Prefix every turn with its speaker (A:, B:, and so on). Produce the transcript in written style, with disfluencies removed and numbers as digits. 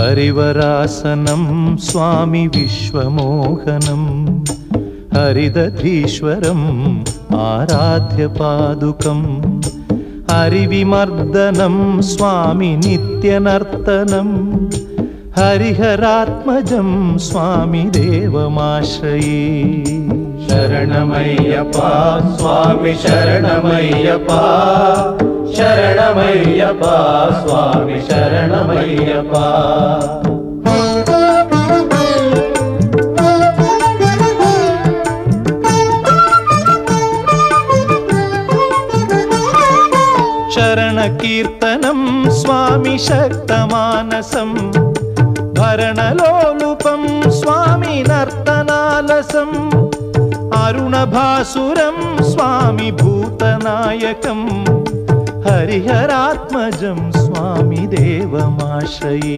A: हरिवरासनं स्वामी विश्वमोहनं हरिदधीश्वरम् आराध्य पादुकं हरिविमर्दनं स्वामी नित्यनर्तनं हरिहरात्मजं स्वामी देवमाश्रये।
B: शरणमय्यप्पा स्वामी शरणमय्यप्पा शरणमय्यप्पा स्वामी शरणमय्यप्पा।
A: शरणकीर्तनं स्वामी शक्तमानसं भरणलोलुपं स्वामी नर्तनालसं अरुणभासुरं स्वामी भूतनायकं हरिहरात्मजं स्वामी देवमाश्रये।